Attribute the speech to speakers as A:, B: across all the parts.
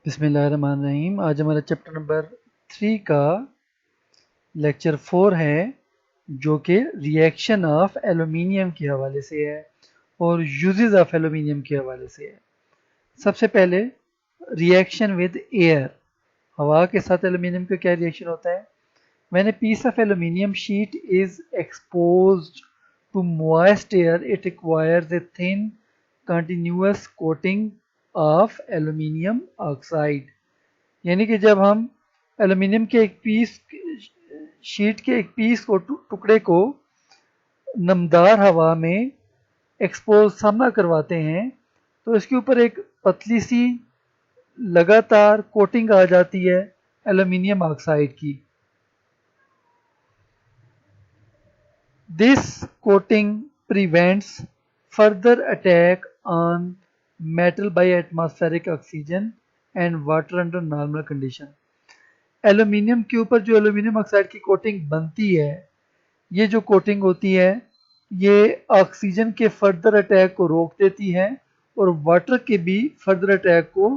A: बिस्मिल्लाहिर्रहमानिर्रहीम। आज हमारा चैप्टर नंबर 3 का लेक्चर 4 है, जो कि रिएक्शन ऑफ एलुमिनियम के हवाले से है और यूजेस ऑफ एलुमिनियम के हवाले से है। सबसे पहले रिएक्शन विद एयर, हवा के साथ एलुमिनियम का क्या रिएक्शन होता है। When a piece of aluminium sheet is exposed to moist air it requires a thin continuous coating of aluminium oxide. यानी कि जब हम एल्यूमिनियम के एक पीस शीट के एक पीस को टुकड़े को नमदार हवा में एक्सपोज सामना करवाते हैं तो इसके ऊपर एक पतली सी लगातार कोटिंग आ जाती है एल्यूमिनियम ऑक्साइड की। This coating prevents further attack on metal by atmospheric oxygen and water under normal condition. Aluminium के ऊपर जो एल्यूमिनियम ऑक्साइड की कोटिंग बनती है, ये जो कोटिंग होती है ये ऑक्सीजन के फर्दर अटैक को रोक देती है और वाटर के भी फर्दर अटैक को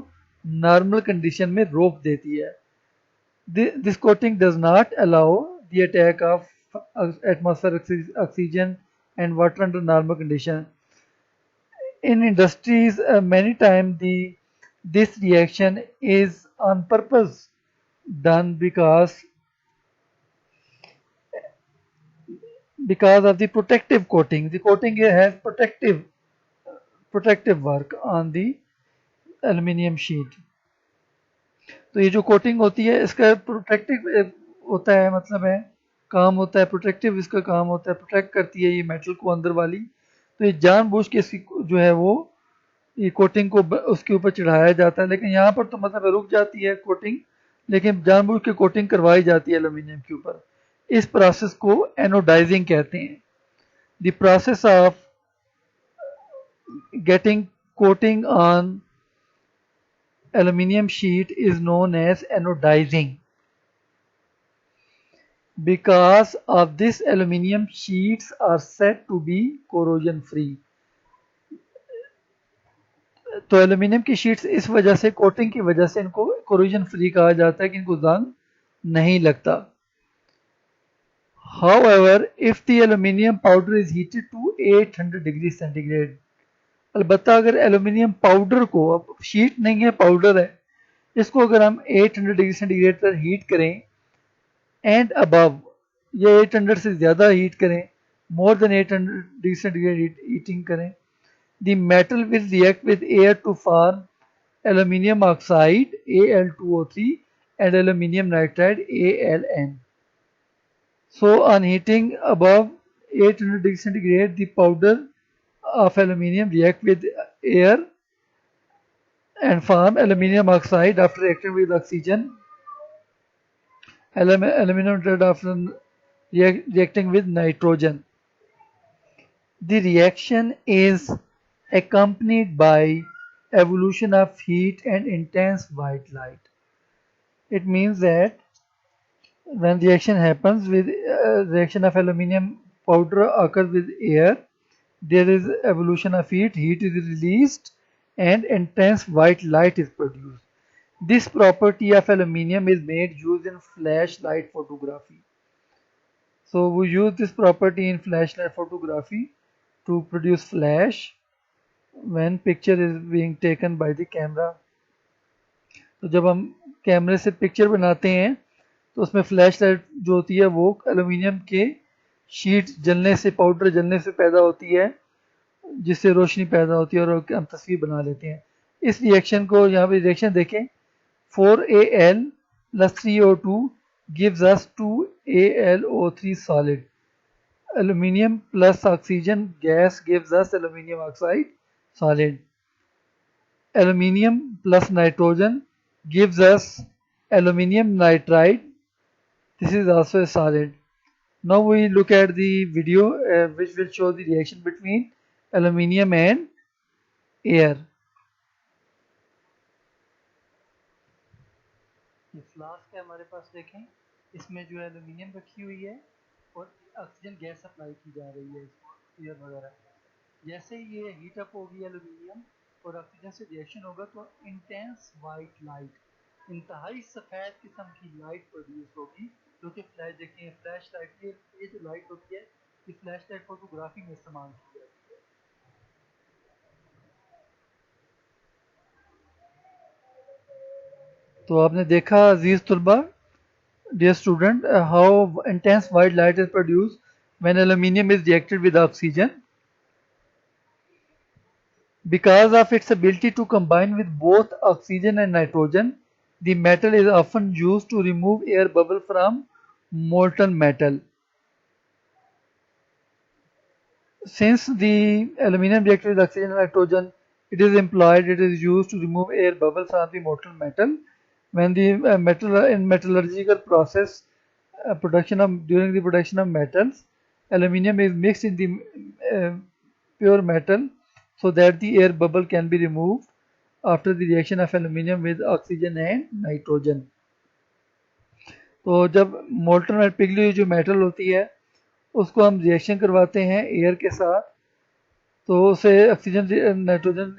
A: नॉर्मल कंडीशन में रोक देती है। This coating does not allow the attack of atmospheric oxygen and water under normal condition. In industries, many times this reaction is on purpose done because of the protective coating. The coating here has protective work on the aluminium sheet. तो ये जो coating होती है इसका protective होता है, मतलब है काम होता है प्रोटेक्टिव, इसका काम होता है प्रोटेक्ट करती है ये मेटल को अंदर वाली। तो ये जानबूझ के इसकी जो है वो ये कोटिंग को उसके ऊपर चढ़ाया जाता है, लेकिन यहाँ पर तो मतलब रुक जाती है कोटिंग, लेकिन जानबूझ के कोटिंग करवाई जाती है एल्यूमिनियम के ऊपर। इस प्रोसेस को एनोडाइजिंग कहते हैं। The process of getting coating on aluminium sheet is known as anodizing. Because of this, aluminium sheets are said to be corrosion free. तो एल्यूमिनियम की शीट्स इस वजह से, कोटिंग की वजह से इनको कोरोजन फ्री कहा जाता है कि इनको जंग नहीं लगता। However, if the aluminium powder is heated to 800 degree centigrade, अलबत्ता अगर एल्यूमिनियम पाउडर को, अब शीट नहीं है पाउडर है, इसको अगर हम 800 डिग्री सेंटीग्रेड पर हीट करें एंड अबव, ये 800 से ज़्यादा हीट करें, more than 800 degree centigrade heating करें, the metal will react with air to form aluminium oxide Al2O3 and aluminium nitride AlN. So on heating above 800 degree centigrade, the powder of aluminium react with air and form aluminium oxide after reacting with oxygen. Aluminium nitride after reacting with nitrogen. The reaction is accompanied by evolution of heat and intense white light. It means that when reaction happens with reaction of aluminium powder occurs with air, there is evolution of heat is released and intense white light is produced. This property of aluminium is made used in flashlight photography. So we use this property in flashlight photography to produce flash when picture is being taken by the camera. तो जब हम कैमरे से picture बनाते हैं तो उसमें flash light जो होती है वो एल्यूमिनियम के शीट जलने से, पाउडर जलने से पैदा होती है, जिससे रोशनी पैदा होती है और हम तस्वीर बना लेते हैं। इस रिएक्शन को, यहाँ पे रिएक्शन देखें, 4Al plus 3O2 gives us 2AlO3 solid. Aluminium plus oxygen gas gives us aluminium oxide solid. Aluminium plus nitrogen gives us aluminium nitride. This is also a solid. Now we look at the video which will show the reaction between aluminium and air. ये flask है हमारे पास, देखें इसमें जो है aluminium रखी हुई है और ऑक्सीजन गैस सप्लाई की जा रही है इसको, एयर वगैरह। जैसे ही ये हीट अप होगी एल्यूमिनियम और ऑक्सीजन से रिएक्शन होगा तो इंटेंस वाइट लाइट, इंतहाई सफ़ेद किस्म की लाइट प्रोड्यूस होगी, जो कि फ्लैश देखिए फ्लैश लाइट, ये जो लाइट होती है ये फ्लैश लाइट फोटोग्राफी में इस्तेमाल की जाती है। तो आपने देखा अजीज तुलबा, dear student, how intense white light is produced when aluminium is reacted with oxygen. Because of its ability to combine with both oxygen and nitrogen, the metal is often used to remove air bubble from molten metal. Since the aluminium reacted with oxygen and nitrogen, it is used to remove air bubble from the molten metal. When the metal in metallurgical process during the production of metals, aluminium is mixed in the uh, pure metal so that the air bubble can be removed after the reaction of aluminium with oxygen and nitrogen. तो जब molten और पिघली हुई जो metal होती है उसको हम reaction करवाते हैं एयर के साथ, तो उसे ऑक्सीजन नाइट्रोजन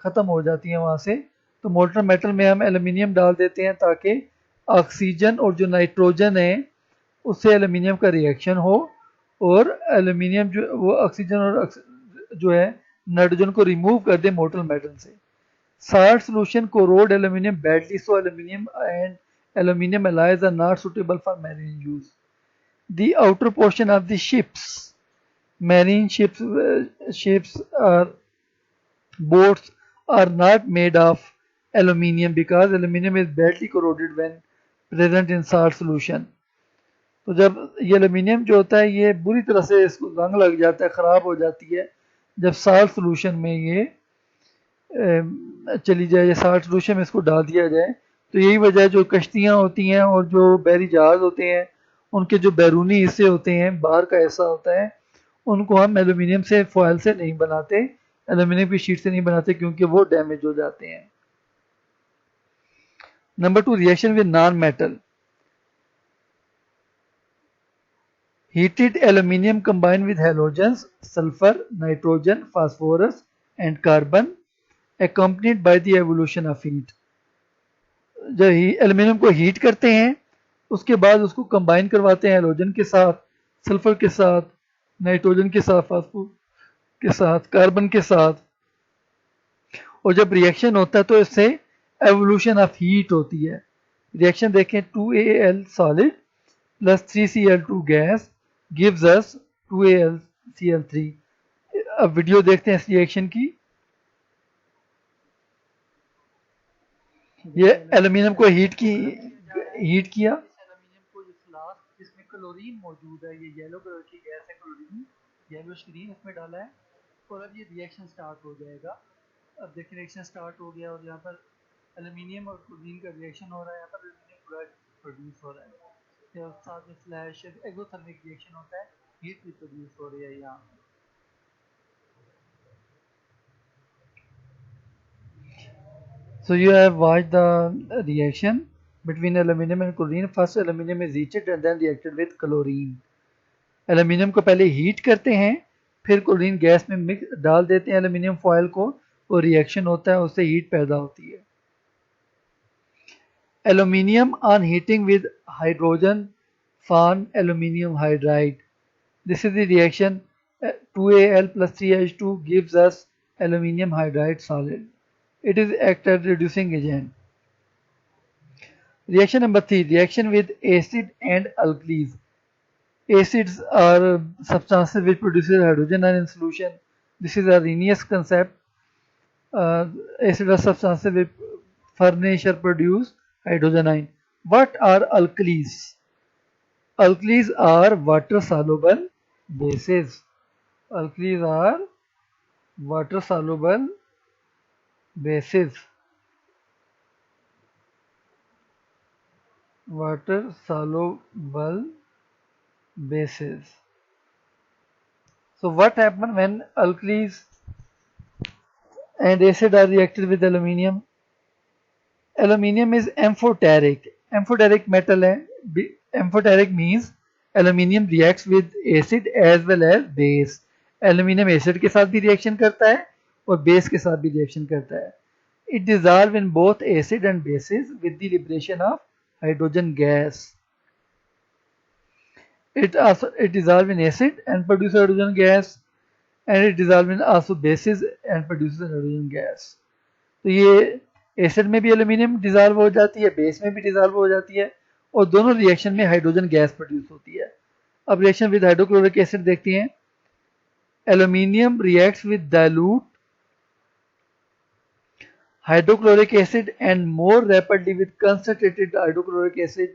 A: ख़त्म हो जाती है वहाँ से, तो मोल्टन मेटल में हम एल्यूमिनियम डाल देते हैं ताकि ऑक्सीजन और जो नाइट्रोजन है उससे एल्यूमिनियम का रिएक्शन हो और एल्यूमिनियम जो वो ऑक्सीजन और जो है नाइट्रोजन को रिमूव कर दे मोल्टन मेटल से. Salt solution corrode aluminium badly, so aluminium and aluminium alloys are not suitable for marine use. The outer portion of the marine ships or boats are not made of aluminium because aluminium is badly corroded when present in salt solution. तो जब ये aluminium जो होता है ये बुरी तरह से इसको रंग लग जाता है, ख़राब हो जाती है जब साल्ट सोल्यूशन में ये चली जाए या साल्ट सोल्यूशन में इसको डाल दिया जाए. तो यही वजह है जो कश्तियाँ होती हैं और जो बहरी जहाज़ होते हैं उनके जो बैरूनी हिस्से होते हैं बाहर का हिस्सा होता है उनको हम एल्यूमिनियम से फॉयल से नहीं बनाते, एल्यूमिनियम की शीट से नहीं बनाते क्योंकि वो डैमेज हो जाते हैं. Number 2, reaction with non metal. Heated aluminium combined with halogens, sulfur, nitrogen, phosphorus and carbon accompanied by the evolution of heat. जब एल्यूमिनियम को हीट करते हैं उसके बाद उसको कंबाइन करवाते हैं हेलोजन के साथ, सल्फर के साथ, नाइट्रोजन के साथ, फास्फोरस के साथ, कार्बन के साथ, और जब रिएक्शन होता है तो इससे एवोल्यूशन ऑफ हीट होती है. रिएक्शन देखें 2Al solid plus 3Cl2 gas gives us 2AlCl3. अब वीडियो देखते हैं इस रिएक्शन की. ये एल्यूमिनियम को हीट किया, एल्यूमिनियम को जो फ्लास्क जिसमें क्लोरीन मौजूद है, ये येलो कलर की गैस है क्लोरीन, येलो स्क्रीन इसमें डाला है और अब ये रिएक्शन स्टार्ट हो जाएगा. अब देखिए रिएक्शन स्टार्ट हो गया और यहाँ पर एल्यूमिनियम और क्लोरीन का रिएक्शन हो रहा है, यहाँ पर एल्यूमिनियम क्लोराइड प्रोड्यूस हो रहा है, फिर साथ में फ्लैश एक्सोथर्मिक रिएक्शन होता है, हीट भी प्रोड्यूस हो रही है यहाँ. So you have watched the reaction between aluminium and chlorine. First aluminium is heated and then reacted with chlorine. Aluminium को पहले हीट करते हैं फिर क्लोरीन गैस में मिक्स डाल देते हैं एल्यूमिनियम फॉयल को और रिएक्शन होता है, उससे हीट पैदा होती है. Aluminium on heating with hydrogen form aluminium hydride. This is the reaction. 2Al plus 3H2 gives us aluminium hydride solid. It is act as reducing agent. Reaction number 3, reaction with acid and alkalis. Acids are substances which produces hydrogen ion in solution. This is a Arrhenius concept. Acids are substances which furnish or produce hydrogen ion. What are alkalis? Alkalis are water soluble bases. Alkalis are water soluble bases. Water soluble bases. So what happens when alkalis and acid are reacted with aluminium? Aluminium is amphoteric. Amphoteric metal है. Amphoteric means aluminium reacts with acid as well as base. Aluminium acid के साथ भी reaction करता है और base के साथ भी रिएक्शन करता है। It dissolve in both acid and bases with the liberation of hydrogen gas. It dissolve in acid and produce hydrogen gas, and it dissolve in also bases and produces hydrogen gas. तो ये acid में भी aluminium dissolve हो जाती है, base में भी dissolve हो जाती है, और दोनों रिएक्शन में हाइड्रोजन गैस प्रोड्यूस होती है। अब रिएक्शन विद हाइड्रोक्लोरिक एसिड देखते हैं। Aluminium reacts with dilute hydrochloric acid and more rapidly with concentrated hydrochloric acid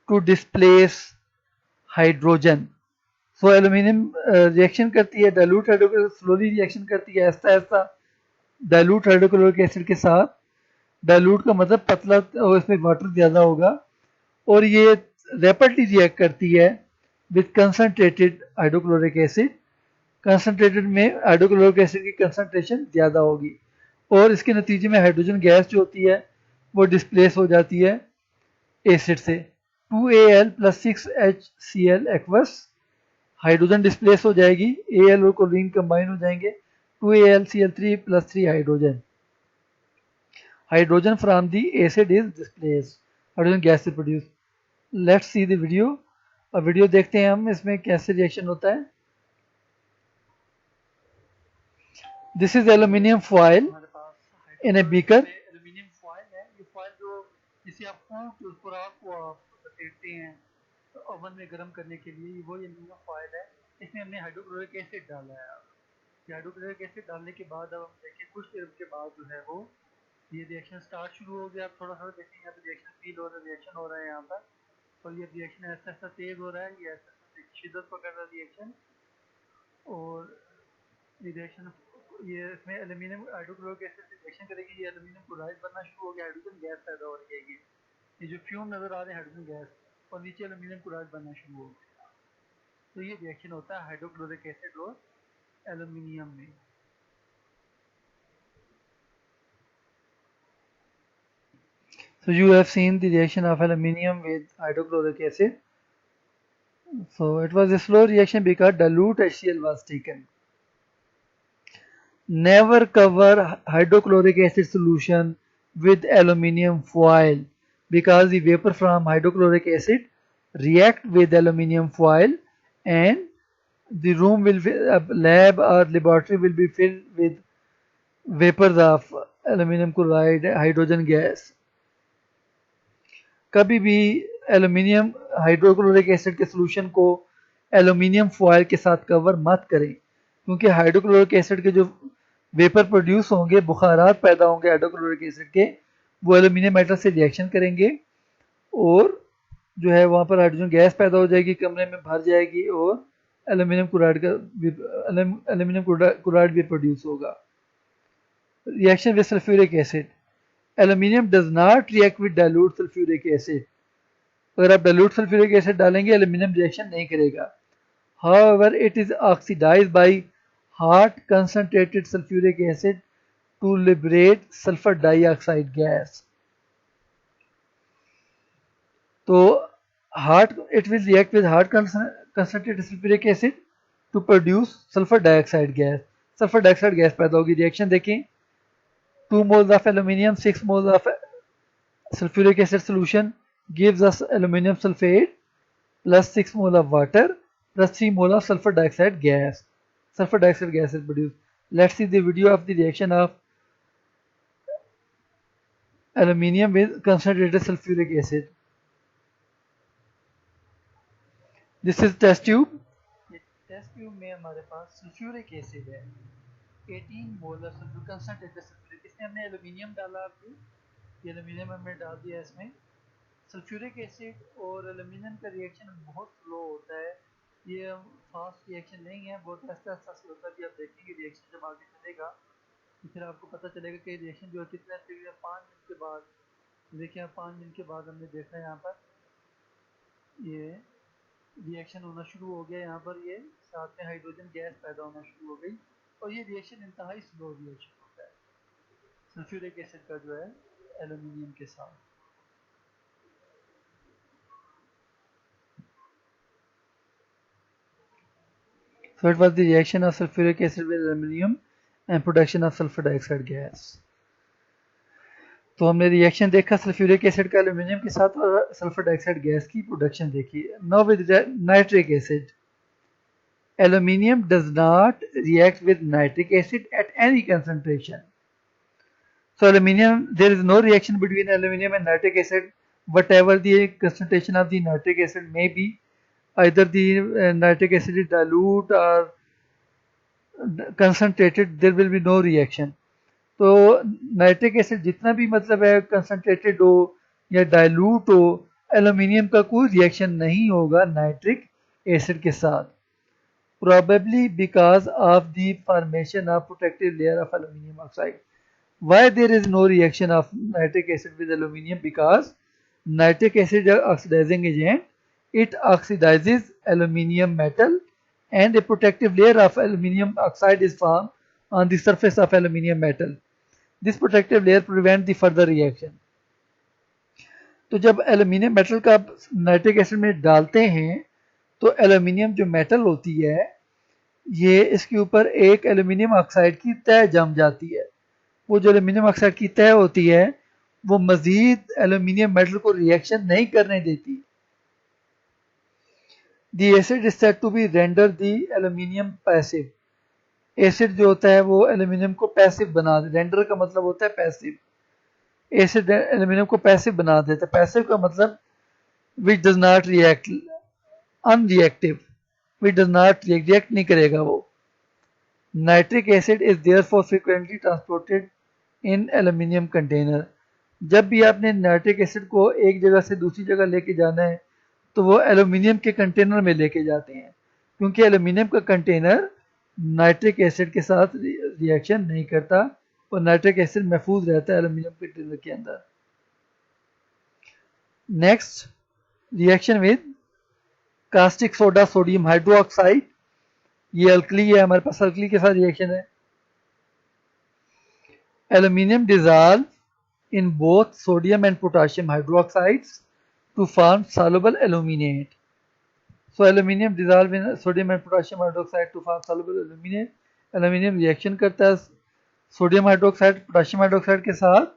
A: to displace hydrogen. So aluminium reaction करती है dilute hydrochloric, slowly reaction करती है ऐसा ऐसा dilute hydrochloric acid के साथ। dilute का मतलब पतला, और इसमें वाटर ज़्यादा होगा, और ये rapidly react करती है with concentrated hydrochloric acid। concentrated में hydrochloric acid की concentration ज़्यादा होगी, और इसके नतीजे में हाइड्रोजन गैस जो होती है वो डिस्प्लेस हो जाती है एसिड से। 2Al plus 6HCl aqueous, hydrogen displace हो जाएगी, Al और क्लोरीन कंबाइन हो जाएंगे, 2AlCl3 plus 3 hydrogen. Hydrogen from the acid is displace, hydrogen gas से produce. Let's see the video. अब वीडियो देखते हैं हम इसमें कैसे रिएक्शन होता है। This is aluminium foil in a beaker. Aluminium foil है, ये फॉयल जो जिसे आप फूंक के उसको राख को आप लपेटते हैं तो ओवन में गर्म करने के लिए, वो एल्यूमिनियम फॉयल है। इसमें हमने हाइड्रोक्लोरिक एसिड डाला है। हाइड्रोक्लोरिक एसिड डालने के बाद अब हम देखें कुछ देर के बाद जो है वो ये रिएक्शन स्टार्ट शुरू हो गया। आप थोड़ा थोड़ा देखें यहाँ पे रिएक्शन फील हो रहा है, रिएक्शन हो रहा है यहाँ पर, और ये रिएक्शन ऐसा ऐसा तेज हो रहा है, ये ऐसा ऐसा शिद्दत पकड़ रहा है रिएक्शन, और रिएक्शन ये इसमें एल्यूमिनियम हाइड्रोक्लोरिक एसिड से रिएक्शन करेगी, ये एल्यूमिनियम क्लोराइड बनना शुरू हो गया, हाइड्रोजन गैस पैदा हो रही है। ये जो फ्यूम नजर आ रहे हैं हाइड्रोजन गैस, और नीचे एल्यूमिनियम क्लोराइड बनना शुरू हो गया। तो ये रिएक्शन होता है हाइड्रोक्लोरिक एसिड और एल्यूमिनियम में। So you have seen the reaction of aluminium with hydrochloric acid. So it was a slow reaction because dilute HCl was taken. Never cover hydrochloric acid solution with aluminium foil because the vapor from hydrochloric acid react with aluminium foil, and the room will lab or laboratory will be filled with vapors of aluminium chloride, hydrogen gas. कभी भी aluminium hydrochloric acid के solution को aluminium foil के साथ cover मत करें, क्योंकि hydrochloric acid के जो वेपर प्रोड्यूस होंगे, बुखारात पैदा होंगे हाइड्रोक्लोरिक एसिड के, वो एल्यूमिनियम मेटल से रिएक्शन करेंगे, और जो है वहाँ पर हाइड्रोजन गैस पैदा हो जाएगी, कमरे में भर जाएगी, और एल्यूमिनियम क्लोराइड भी प्रोड्यूस होगा। Reaction with sulphuric acid. Aluminium does not react with dilute sulphuric acid. अगर आप डाइल्यूट सल्फ्यूरिक एसिड डालेंगे एल्यूमिनियम रिएक्शन नहीं करेगा। However, it is oxidized by hot concentrated sulfuric acid to liberate sulfur dioxide gas. तो it will react with hot concentrated sulfuric acid to produce sulfur dioxide gas. Sulfur dioxide gas पैदा होगी। Reaction देखें, 2 moles of aluminium, 6 moles of sulfuric acid solution gives us aluminium sulfate plus 6 mole of water plus 3 mole of sulfur dioxide gas. Sulfur dioxide gas is produced. Let's see the video of the reaction of aluminium with concentrated sulfuric acid. This is test tube. Test tube में हमारे पास sulphuric acid है, 18 molar sulphuric concentrated sulphuric. इसमें हमने aluminium डाला, अभी ये aluminium हमने डाल दिया इसमें। सल्फ्यूरिक एसिड और एल्यूमिनियम का रिएक्शन बहुत स्लो होता है, ये फास्ट रिएक्शन नहीं है, बहुत आस्ता आस्ता से होता है। भी आप देखेंगे रिएक्शन जब आगे चलेगा तो फिर आपको पता चलेगा कि रिएक्शन जो है कितने 5 मिनट के बाद, देखिए 5 मिनट के बाद हमने देखा है यहाँ पर ये रिएक्शन होना शुरू हो गया। यहाँ पर ये साथ में हाइड्रोजन गैस पैदा होना शुरू हो गई, और ये रिएक्शन इंतहाई स्लो रिएक्शन होता है सल्फ्यूरिक एसिड का जो है एल्यूमिनियम के साथ। So it was the reaction of sulfuric acid with aluminum, and production of sulphur dioxide gas. तो हमने रिएक्शन देखा सल्फ्यूरिक एसिड का एल्यूमिनियम के साथ और सल्फर डाइऑक्साइड गैस की प्रोडक्शन देखी। Now with nitric acid, aluminium does not react with nitric acid at any concentration. So aluminium, there is no reaction between aluminium and nitric acid, whatever the concentration of the nitric acid may be. Either the nitric acid is dilute or concentrated, there will be no reaction. तो nitric acid जितना भी मतलब है concentrated हो या dilute हो, aluminium का कोई रिएक्शन नहीं होगा नाइट्रिक एसिड के साथ, probably because of the formation of protective layer of aluminum oxide. Why there is no reaction of nitric acid with aluminum? Because nitric acid is oxidizing agent, it oxidizes aluminum metal and a protective layer of aluminum oxide is formed on the surface of aluminum metal. This protective layer prevents the further reaction. तो जब aluminium metal का nitric acid में डालते हैं तो aluminium जो metal होती है ये इसके ऊपर एक एल्यूमिनियम ऑक्साइड की तह जम जाती है। वो जो एल्यूमिनियम ऑक्साइड की तह होती है वो मजीद एल्यूमिनियम मेटल को रिएक्शन नहीं करने देती। The acid is said to be render the aluminium passive. Acid जो होता है वो एल्यूमिनियम को पैसिव बना दे, रेंडर का मतलब होता है पैसिव। एसिड एल्यूमिनियम को पैसिव बना देता है। पैसिव का मतलब which does not react, unreactive, which does not react नहीं करेगा वो। Nitric acid is therefore frequently transported in aluminium container. जब भी आपने नाइट्रिक एसिड को एक जगह से दूसरी जगह लेके जाना है तो वो एल्यूमिनियम के कंटेनर में लेके जाते हैं, क्योंकि एल्यूमिनियम का कंटेनर नाइट्रिक एसिड के साथ रिएक्शन नहीं करता और नाइट्रिक एसिड महफूज रहता है एल्यूमिनियम कंटेनर के अंदर। Next, reaction with caustic soda sodium hydroxide. ये अल्कली है, हमारे पास अल्कली के साथ रिएक्शन है। Aluminium dissolve in both sodium and potassium hydroxides to form soluble aluminate. So aluminium dissolve in sodium and potassium hydroxide to form soluble aluminate. Aluminium reaction करता है sodium hydroxide potassium hydroxide के साथ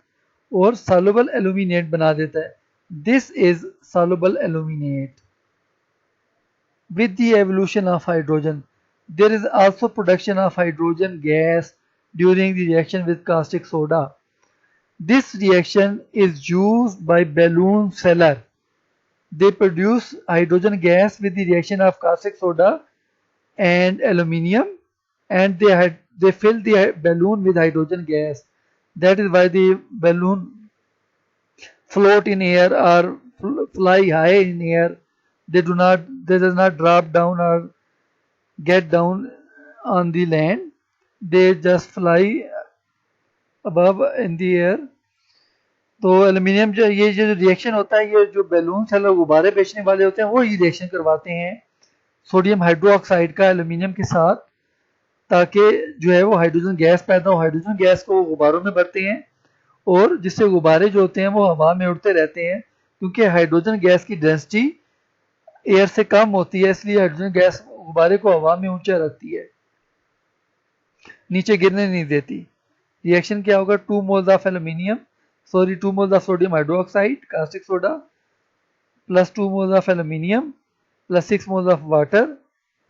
A: और soluble aluminate बना देता है। This is soluble aluminate. With the evolution of hydrogen, there is also production of hydrogen gas during the reaction with caustic soda. This reaction is used by balloon seller. They produce hydrogen gas with the reaction of caustic soda and aluminium, and they fill the balloon with hydrogen gas. That is why the balloon float in air or fly high in air. They does not drop down or get down on the land. They just fly above in the air. तो aluminium जो ये जो reaction होता है, ये जो balloon है लोग गुब्बारे बेचने वाले होते हैं वो ये रिएक्शन करवाते हैं सोडियम हाइड्रोक्साइड का एल्यूमिनियम के साथ, ताकि जो है वो हाइड्रोजन गैस पैदा हो। हाइड्रोजन गैस को वो गुब्बारों में भरते हैं और जिससे गुब्बारे जो होते हैं वो हवा में उड़ते रहते हैं, क्योंकि हाइड्रोजन गैस की डेंसिटी एयर से कम होती है, इसलिए हाइड्रोजन गैस गुब्बारे को हवा में ऊंचा रखती है, नीचे गिरने नहीं देती। रिएक्शन क्या होगा? 2 moles of aluminium, 2 moles of sodium hydroxide, caustic soda, plus 2 moles of aluminium, plus 6 moles of water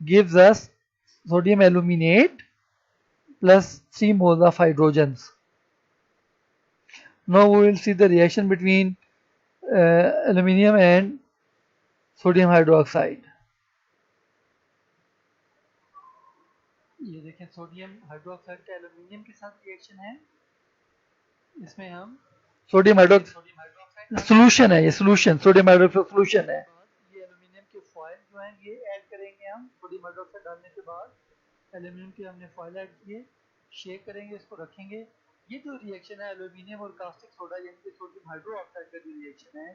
A: gives us sodium aluminate plus 3 moles of hydrogens. Now we will see the reaction between aluminium and sodium hydroxide. ये देखें sodium hydroxide का aluminium के साथ reaction है। इसमें हम sodium hydroxide solution है, ये सोल्यूशन सोडियम हाइड्रोक्साइड सोल्यूशन है। ये एल्यूमिनियम के फॉइल जो हैं ये ऐड करेंगे हम सोडियम हाइड्रोक्साइड डालने के बाद। एल्यूमिनियम के हमने फॉइल ऐड किए, शेक करेंगे, इसको रखेंगे। ये जो रिएक्शन है एल्यूमिनियम और कास्टिक सोडा यानी कि सोडियम हाइड्रोक्साइड का जो रिएक्शन है,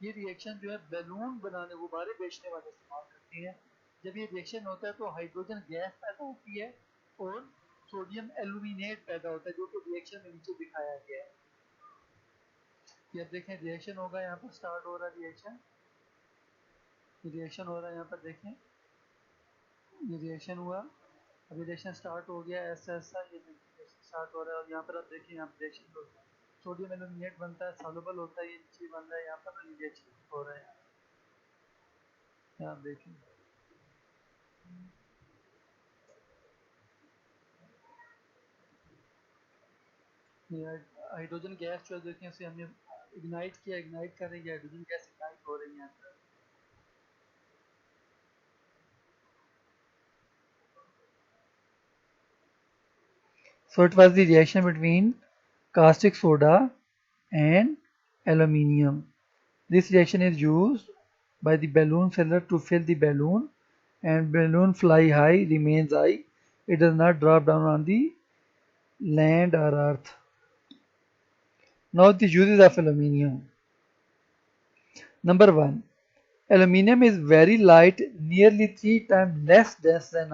A: ये रिएक्शन जो है बैलून बनाने, गुब्बारे बेचने वाले इस्तेमाल करते हैं। जब ये रिएक्शन होता है तो हाइड्रोजन गैस पैदा होती है और सोडियम एल्यूमिनेट पैदा होता है, जो कि रिएक्शन में नीचे दिखाया गया है। ये देखें रिएक्शन होगा, यहाँ पर स्टार्ट हो रहा है रिएक्शन हो रहा है, यहाँ पर देखें ये रिएक्शन हुआ, अभी रिएक्शन स्टार्ट हो गया, ऐसा ऐसा ये स्टार्ट हो रहा है और यहाँ पर आप देखिए यहाँ पर रिएक्शन होता है, सोडियम एल्यूमिनेट बनता है, सॉल्युबल होता है, ये नीचे बन रहा है, यहाँ पर रिएक्शन हो रहा है, यहाँ देखिए ये हाइड्रोजन गैस जो देखें इसे हमने इग्नाइट किया, इग्नाइट कर रही है, हाइड्रोजन गैस इग्नाइट हो रही है अंदर। So it was the reaction between caustic soda and aluminium. This reaction is used by the balloon seller to fill the balloon, and balloon fly high remains high. It does not drop down on the land or earth. Now the uses of aluminium. Number 1. Aluminium is very light, nearly 3 times less dense than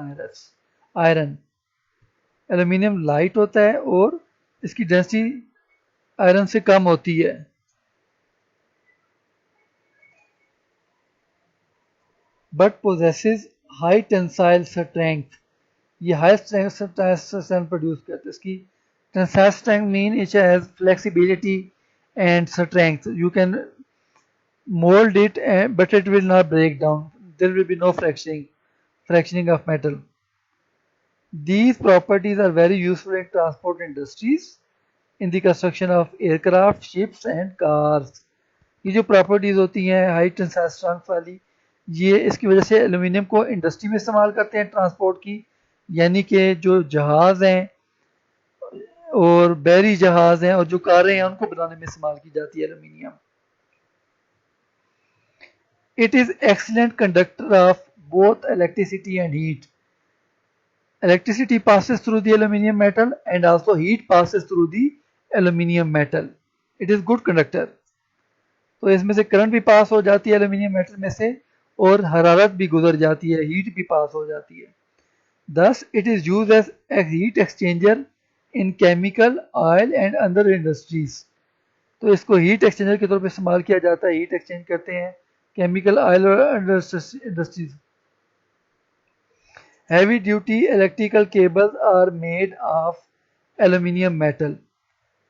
A: iron. Aluminium light होता है और इसकी density iron से कम होती है। But possesses high tensile strength, ये high strength produce करता है। इसकी tensile strength mean it has flexibility and strength, you can mold it but it will not break down, there will be no fractioning of metal. These properties are very useful in transport industries, in the construction of aircraft, ships and cars. ये जो properties होती हैं high tensile strength वाली, ये इसकी वजह से aluminium को इंडस्ट्री में इस्तेमाल करते हैं ट्रांसपोर्ट की, यानी कि जो जहाज हैं और बहरी जहाज हैं और जो कारें हैं उनको बनाने में इस्तेमाल की जाती है aluminium. It is excellent conductor of both electricity and heat. Electricity passes through the aluminium metal and also heat passes through the aluminium metal. It is good conductor. तो इसमें से करंट भी पास हो जाती है एल्यूमिनियम मेटल में से और हरारत भी गुजर जाती है, हीट भी पास हो जाती है। Thus it is used as a heat exchanger in chemical, oil and other industries. तो इसको हीट एक्सचेंजर के तौर पे इस्तेमाल किया जाता है, हीट एक्सचेंज करते हैं केमिकल, ऑयल और industries. Heavy duty electrical cables are made of aluminium metal.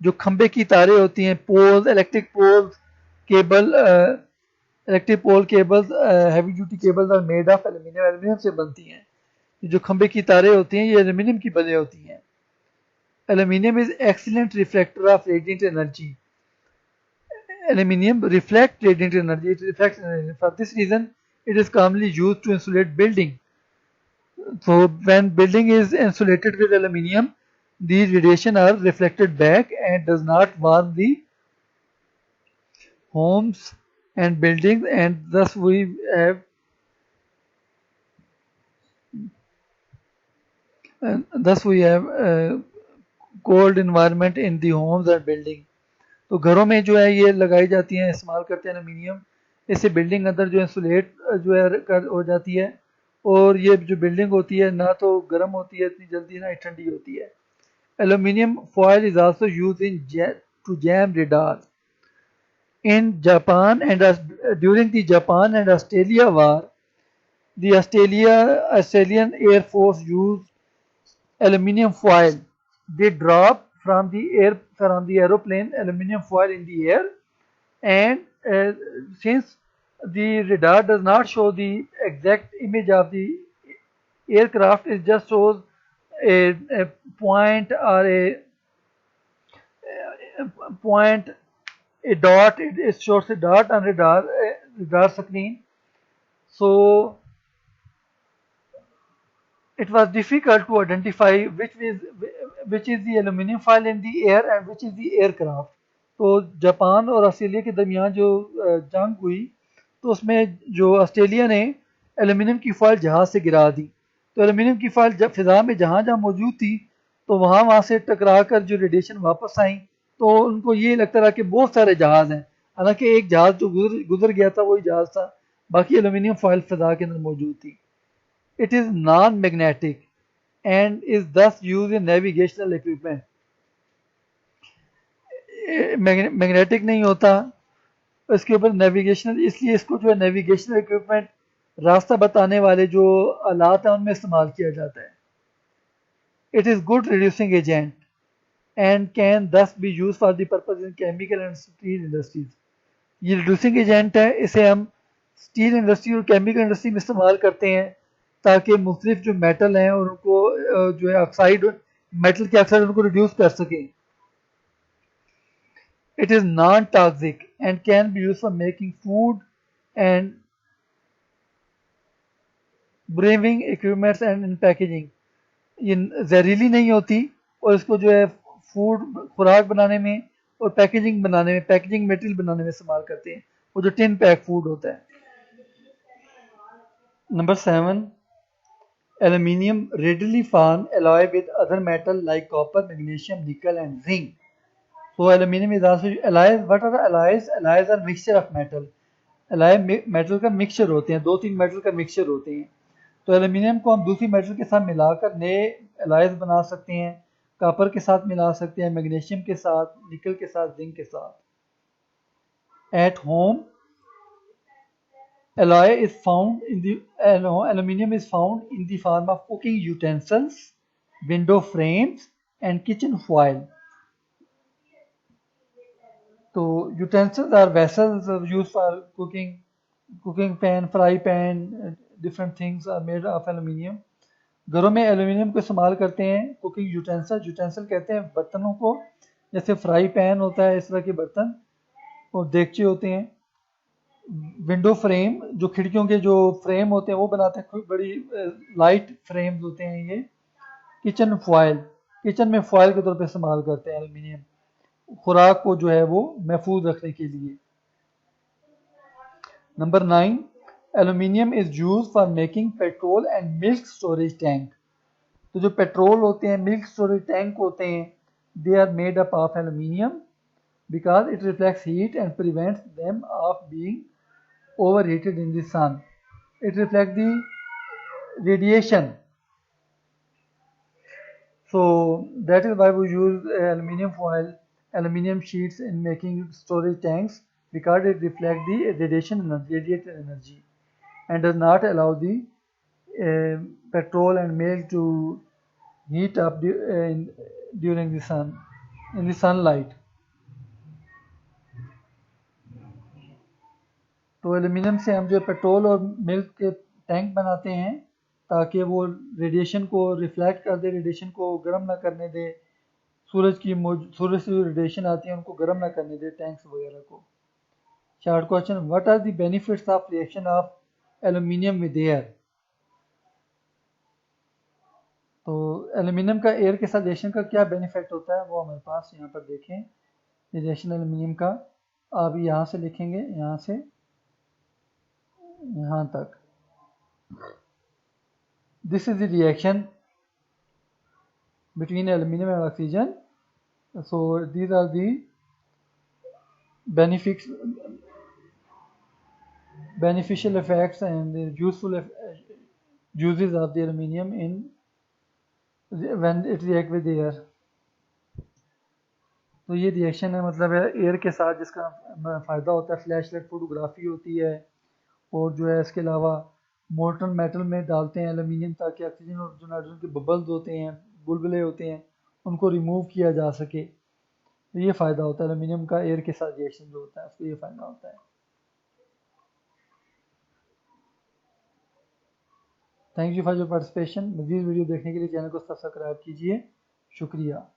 A: जो खंबे की तारें होती हैं, poles, electric poles, cable, electric pole cables, heavy duty cables are made of aluminium, aluminium से बनती हैं। जो खंबे की तारें होती हैं ये एल्यूमिनियम की बनी होती हैं। Aluminium is excellent reflector of radiant energy. Aluminium reflects radiant energy. It reflects energy. For this reason, it is commonly used to insulate building. So, when building is insulated with aluminium, these radiation are reflected back and does not warm the homes and buildings, and thus we have cold environment in the homes and building. तो घरों में जो है ये लगाई जाती हैं, इस्तेमाल करते हैं एल्यूमिनियम, इससे बिल्डिंग अंदर जो इंसुलेट जो है हो जाती है और ये जो बिल्डिंग होती है ना तो गर्म होती है इतनी जल्दी ना ठंडी होती है। Aluminium foil is also used in to jam radar. In Japan and during the Japan and Australia war, the Australian Air Force used aluminium foil. They drop from the aeroplane aluminium foil in the air, and since the radar does not show the exact image of the aircraft, it just shows a point or a point, a dot, it shows a dot on radar screen. So it was difficult to identify which is the aluminium foil in the air and which is the aircraft. तो Japan और Australia के दरमियान जो जंग हुई तो उसमें जो ऑस्ट्रेलिया ने एल्यूमिनियम की फॉइल जहाज से गिरा दी, तो एल्यूमिनियम की फॉइल जब फिजा में जहाँ जहाँ मौजूद थी तो वहाँ से टकरा कर जो रेडिएशन वापस आई तो उनको ये लगता रहा कि बहुत सारे जहाज हैं, हालांकि एक जहाज जो गुजर गया था वही जहाज था, बाकी एल्यूमिनियम फॉइल फिजा के अंदर मौजूद थी। It is non-magnetic and is thus used in navigational equipment. Magnetic नहीं होता, इसके ऊपर नेविगेशनल, इसलिए इसको जो है नेविगेशनल इक्विपमेंट, रास्ता बताने वाले जो आलात हैं उनमें इस्तेमाल किया जाता है। It is good reducing agent, and can thus be used for the purpose in chemical and steel industries. ये रिड्यूसिंग एजेंट है, इसे हम स्टील इंडस्ट्री और केमिकल इंडस्ट्री में इस्तेमाल करते हैं ताकि मुख्तलिफ जो मेटल हैं और उनको जो है ऑक्साइड मेटल के ऑक्साइड उनको रिड्यूस कर सकें. It is non-toxic and can be used for making food and brewing equipments and in packaging. ये जहरीली नहीं होती और इसको जो है फूड खुराक बनाने में और पैकेजिंग बनाने में, पैकेजिंग मटेरियल बनाने में इस्तेमाल करते हैं, वो जो टिन पैक फूड होता है. Number 7, aluminium readily form alloy with other metal like copper, magnesium, nickel and zinc. So aluminium is also alloys. What are the alloys? Alloys are mixture of metal. alloy metal का mixture होते हैं, 2-3 metal का mixture होते हैं. तो aluminium को हम दूसरी मेटल के साथ मिलाकर नए एलॉयज बना सकते हैं, कॉपर के साथ मिला सकते हैं, मैग्नीशियम के साथ, निकल के साथ, जिंक के साथ. At home alloy is found in the aluminium is found in the form of cooking utensils, window frames and kitchen foil. So utensils are vessels used for cooking pan, fry pan, different things are made of aluminium. घरों में aluminium को इस्तेमाल करते हैं. Cooking utensil कहते हैं बर्तनों को, जैसे फ्राई पैन होता है, इस तरह के बर्तन और देगचे होते हैं. विंडो फ्रेम, जो खिड़कियों के जो फ्रेम होते हैं वो बनाते हैं, बड़ी लाइट फ्रेम्स होते हैं ये. किचन फॉयल, किचन में फॉयल के तौर पे इस्तेमाल करते हैं एल्यूमिनियम, खुराक को जो है वो महफूज रखने के लिए. Number 9, aluminium is use for making petrol and milk storage tank. तो जो पेट्रोल होते हैं, मिल्क स्टोरेज टैंक होते हैं, they are made up of aluminium because it reflects heat and prevents them of being overheated in the sun. It reflects the radiation. So that is why we use aluminium foil, aluminium sheets in making storage tanks, because it reflects the radiated energy and does not allow the petrol and milk to heat up during the sun, in the sunlight. तो aluminium से हम जो petrol और milk के tank बनाते हैं ताकि वो रेडिएशन को रिफ्लेक्ट कर दे, रेडिएशन को गर्म ना करने दे, सूरज से जो रेडिएशन आती है उनको गर्म ना करने दे टैंक्स वगैरह को. Short question, what are the benefits of reaction of aluminium with air. तो एल्यूमिनियम का एयर के साथ रिएक्शन का क्या बेनिफिट होता है वो हमारे पास यहाँ पर देखें. रिएक्शन एल्यूमिनियम का आप यहाँ से लिखेंगे, यहाँ से यहाँ तक. This is the reaction between aluminum and oxygen. So these are the beneficial effects and the useful uses of the aluminum in when it react with air. तो ये रिएक्शन है, मतलब है एयर के साथ, जिसका फ़ायदा होता है फ्लैश लाइट फोटोग्राफी होती है, और जो है इसके अलावा मोल्टन मेटल में डालते हैं एल्यूमिनियम ताकि ऑक्सीजन और जो नाइट्रोजन के बबल्स होते हैं, बुलबुले होते हैं, उनको रिमूव किया जा सके. तो ये फ़ायदा होता है एल्यूमिनियम का एयर के साथ रिएक्शन जो होता है उसको ये फ़ायदा होता है. Thank you for your participation. मज़ीद वीडियो देखने के लिए चैनल को सब्सक्राइब कीजिए. शुक्रिया.